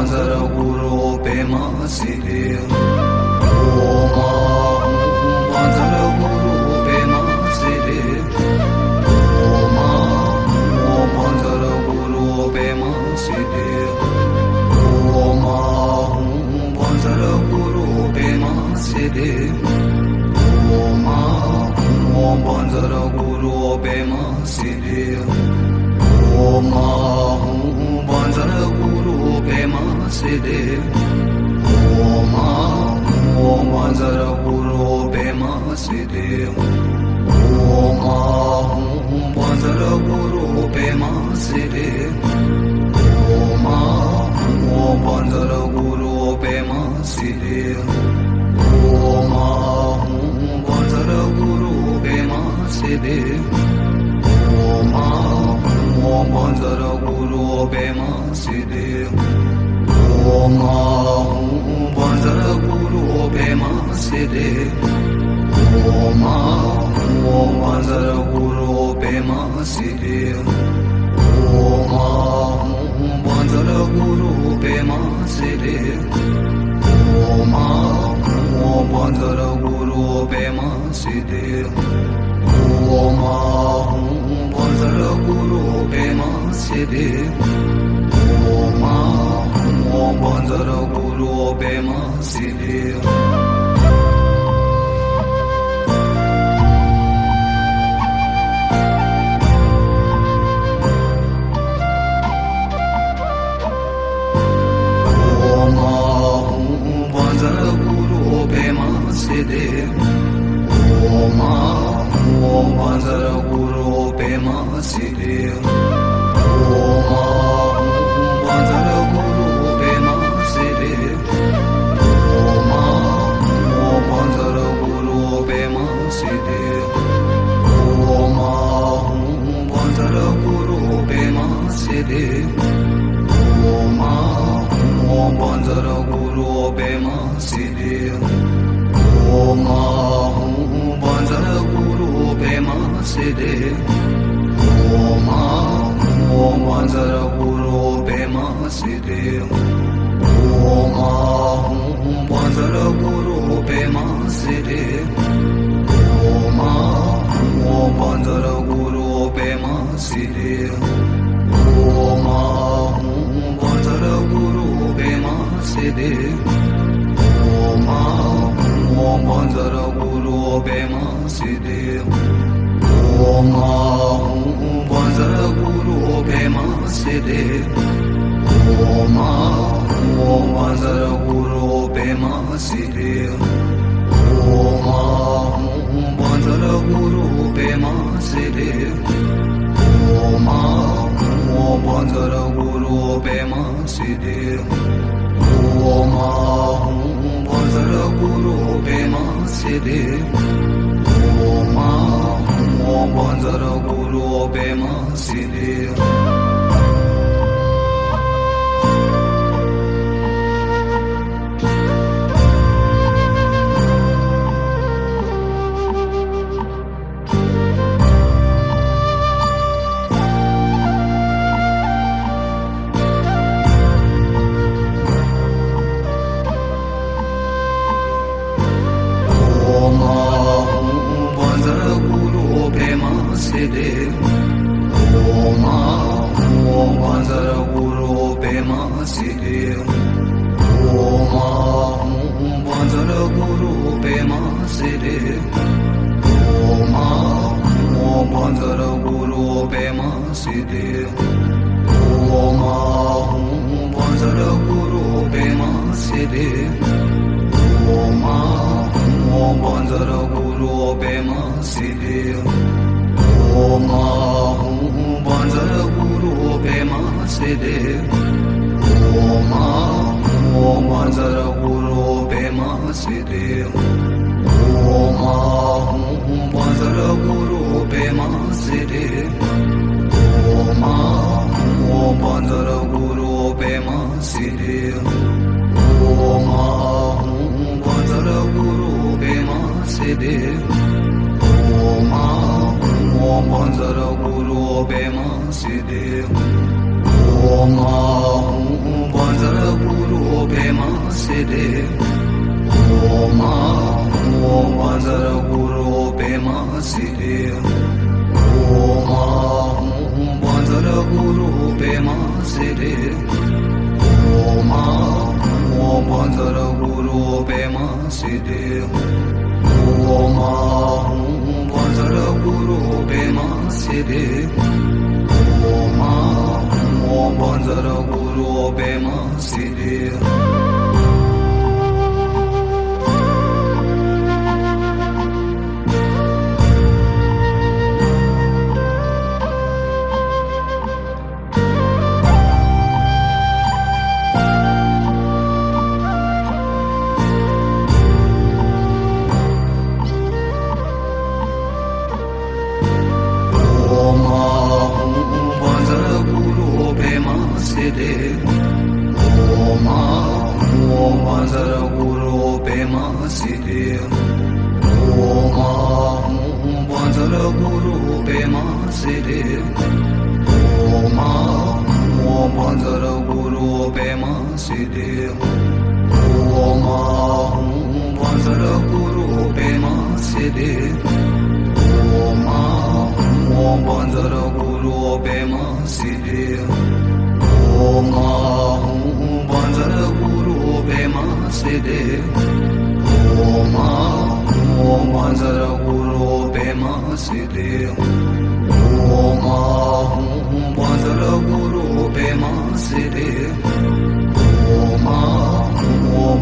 Banzara Guru Pema Siddhi Om Banzara Guru Pema Siddhi Om Banzara Guru Pema Siddhi Om Banzara Guru Pema Siddhi Om Banzara Guru Pema Siddhi Om Banzara Guru Pema Siddhi Om Banzara Guru Pema Siddhi Om Banzara Guru Pema Siddhi Om Banzara Guru Pema Siddhi Om Banzara Guru Pema Siddhi Om Banzara Guru Pema Siddhi Om Banzara Guru Pema Siddhi Om Banzara Guru Pema Siddhi Om Banzara Guru Pema Siddhi Om Banzara Guru Pema Siddhi Om Banzara Guru Pema Siddhi Om Banzara Guru Pema Siddhi Siddhi Om Banzara Guru Pema Siddhi Om Banzara Guru Pema Siddhi Om Banzara Guru Pema Siddhi Om Banzara Guru Pema Siddhi Om Banzara Guru Pema Siddhi Om Banzara Guru Pema Siddhi Om Banzara Guru Pema Siddhi Om Banzara Guru Pema Siddhi Om Banzara Guru Pema Siddhi Om Banzara Guru Pema Siddhi Om Banzara Guru Pema Siddhi Om Banzara Guru Pema Siddhi Om Banzara Guru Pema Siddhi Om Banzara Guru Pema Siddhi Om Banzara Guru Pema Siddhi Om Banzara Guru Pema Siddhi Om Banzara Guru Pema Siddhi Siddhi Om Banzara Guru Pema Siddhi Om Banzara Guru Pema Siddhi Om Banzara Guru Pema Siddhi Om Banzara Guru Pema Siddhi Om Banzara Guru Pema Siddhi Om Banzara Guru Pema Siddhi Om Banzara Guru Pema Siddhi Om Banzara Guru Pema Siddhi Om Banzara Guru Pema Siddhi Om Banzara Guru Pema Siddhi Om Banzara Guru Pema Siddhi Om Banzara Guru Siddhi Om Om Vajra Guru Pema Siddhi Om Vajra Guru Pema Siddhi Om Om Vajra Guru Pema Siddhi Om Vajra Guru Pema Siddhi Om Om Vajra Guru Pema Siddhi Om Vajra Guru Pema Siddhi Om Om Vajra Guru Pema Siddhi Om Vajra Guru Pema Siddhi Om Om Vajra Guru Pema Siddhi Om Vajra Guru Pema Siddhi Om Om Vajra Guru Pema Siddhi Om Vajra Guru Pema Siddhi Om Om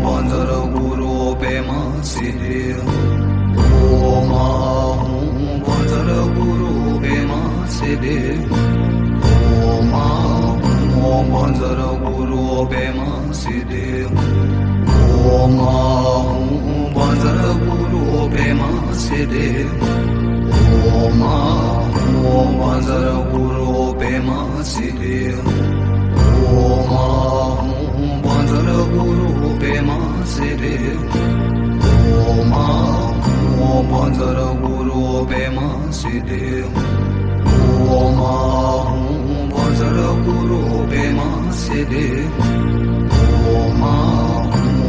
Vajra Guru Pema Siddhi Om Vajra Guru Pema Siddhi Om Om Vajra Guru Pema Siddhi Om Vajra Guru Pema Siddhi Om Om Vajra Guru Pema Siddhi Om Vajra Guru Pema Siddhi Om Om Vajra Guru Pema Siddhi Om Vajra Guru Pema Siddhi Om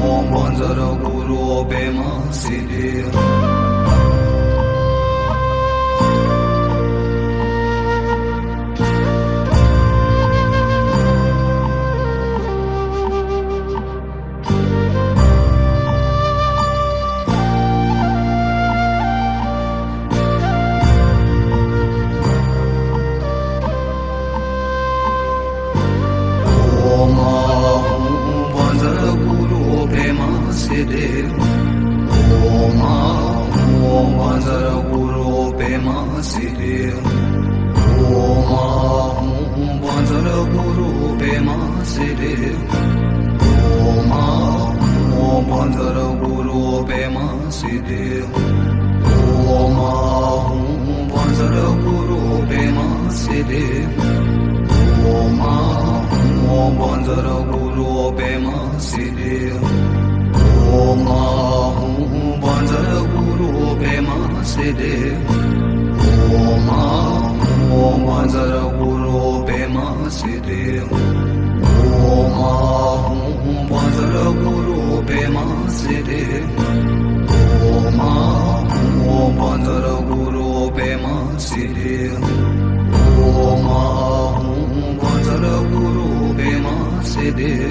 Om Vajra Guru Pema Siddhi Om Vajra Guru Pema Siddhi Om Om Vajra Guru Pema Siddhi Om Vajra Guru Pema Siddhi Om Om Vajra Guru Pema Siddhi Om Vajra Guru Pema Siddhi Om Om Vajra Guru Pema Siddhi Om Vajra Guru Pema Siddhi Om Om Vajra Guru Pema Siddhi Om Vajra Guru Pema Siddhi Om Om Vajra Guru Pema Siddhi Om Vajra Guru Pema Siddhi Om Om Vajra Guru Pema Siddhi Om Vajra Guru Pema Siddhi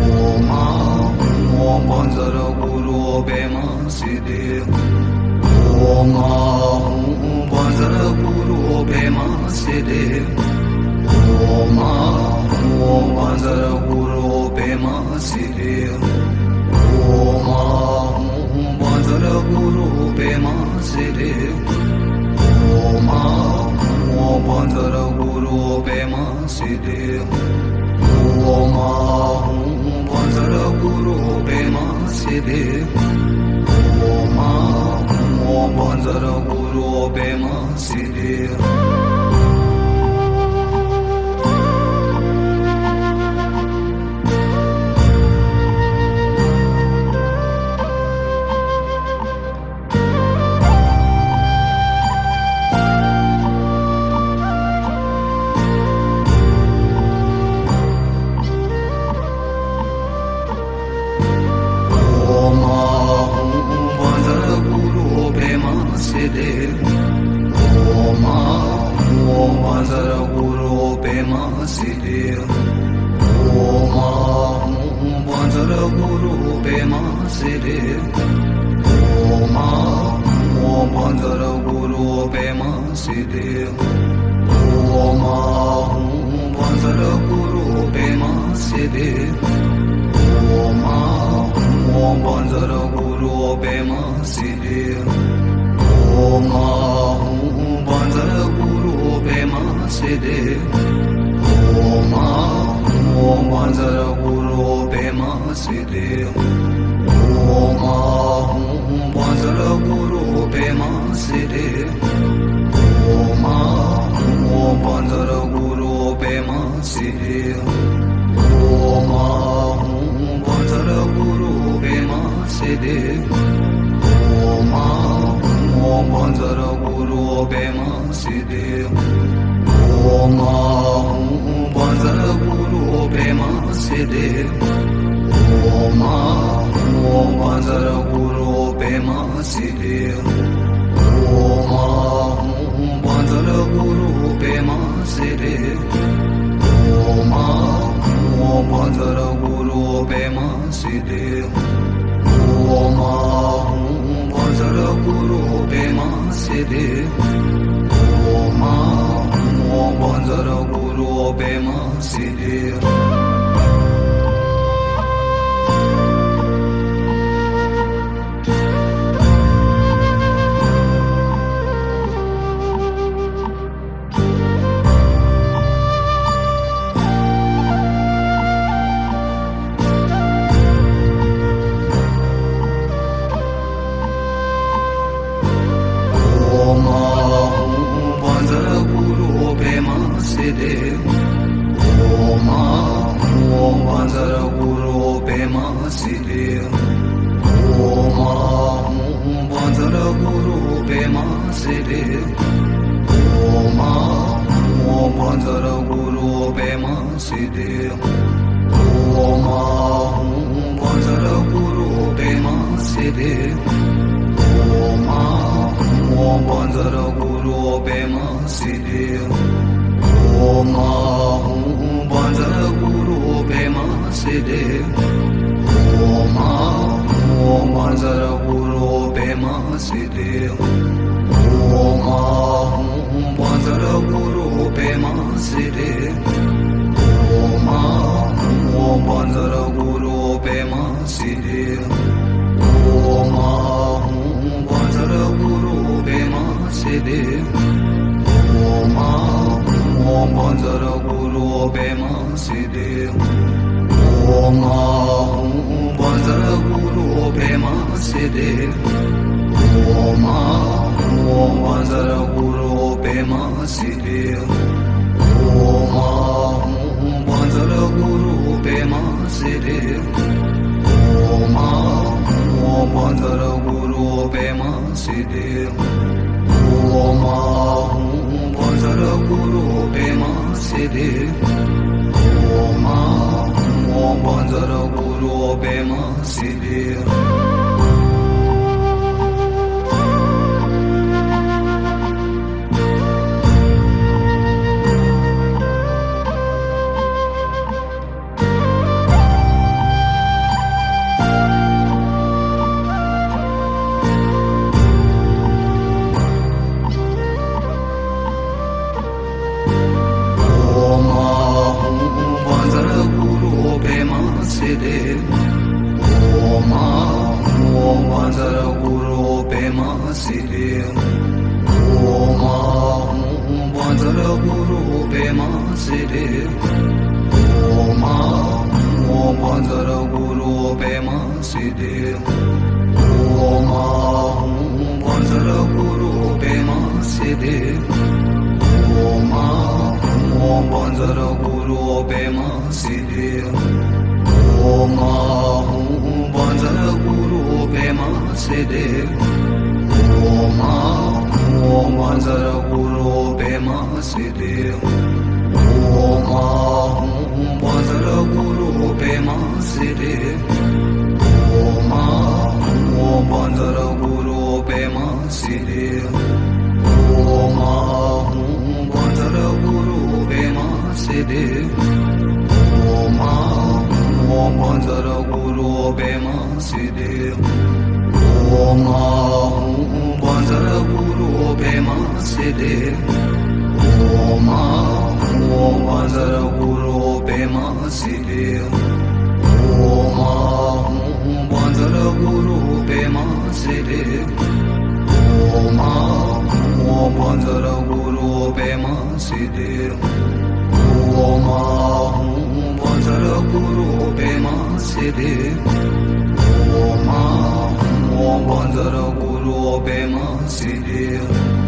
Om Om Vajra Guru Pema Siddhi Om Vajra Guru Pema Siddhi Om Om Vajra Guru Pema Siddhi Om Vajra Guru Pema Siddhi Om Om Vajra Guru Pema Siddhi Om Vajra Guru Pema Siddhi Om Om Vajra Guru Pema Siddhi Siddhi Om Vajra Guru Pema Siddhi Om Vajra Guru Pema Siddhi Om Vajra Guru Pema Siddhi Om Vajra Guru Pema Siddhi Om Vajra Guru Pema Siddhi Om Vajra Guru Pema Siddhi Om Vajra Guru Pema Siddhi Om Vajra Guru Pema Siddhi Om Vajra Guru Pema Siddhi Om Vajra Guru Pema Siddhi Om Vajra Guru Pema Siddhi Om Vajra Guru Pema Siddhi Om Vajra Guru Pema Siddhi Om Vajra Guru Pema Siddhi Om Vajra Guru Pema Siddhi Om Vajra Guru Pema Siddhi Om Vajra Guru Pema Siddhi Siddhi Om Vajra Guru Pema Siddhi Om Vajra Guru Pema Siddhi Om Vajra Guru Pema Siddhi Om Vajra Guru Pema Siddhi Om Vajra Guru Pema Siddhi Om Vajra Guru Pema Siddhi Om Vajra Guru Pema Siddhi Om Vajra Guru Pema Siddhi Om Vajra Guru Pema Siddhi Om Vajra Guru Pema Siddhi Om Vajra Guru Pema Siddhi Om Vajra Guru Pema Siddhi Om Vajra Guru Pema Siddhi Om Vajra Guru Pema Siddhi Om Vajra Guru Pema Siddhi Om Vajra Guru Pema Siddhi Om Vajra Guru Pema Siddhi Siddhi Om Vajra Guru Pema Siddhi Om Vajra Guru Pema Siddhi Om Vajra Guru Pema Siddhi Om Vajra Guru Pema Siddhi Om Vajra Guru Pema Siddhi Om Vajra Guru Pema Siddhi Om Vajra Guru Pema Siddhi Om Vajra Guru Pema Siddhi Om Vajra Guru Pema Siddhi Banzar Guru Pema Siddhi Om Banzar Guru Pema Siddhi Om Banzar Guru Pema Siddhi Om Banzar Guru Pema Siddhi Om Banzar Guru Pema Siddhi Om Banzar Guru Pema Siddhi Om Banzar Guru Pema Siddhi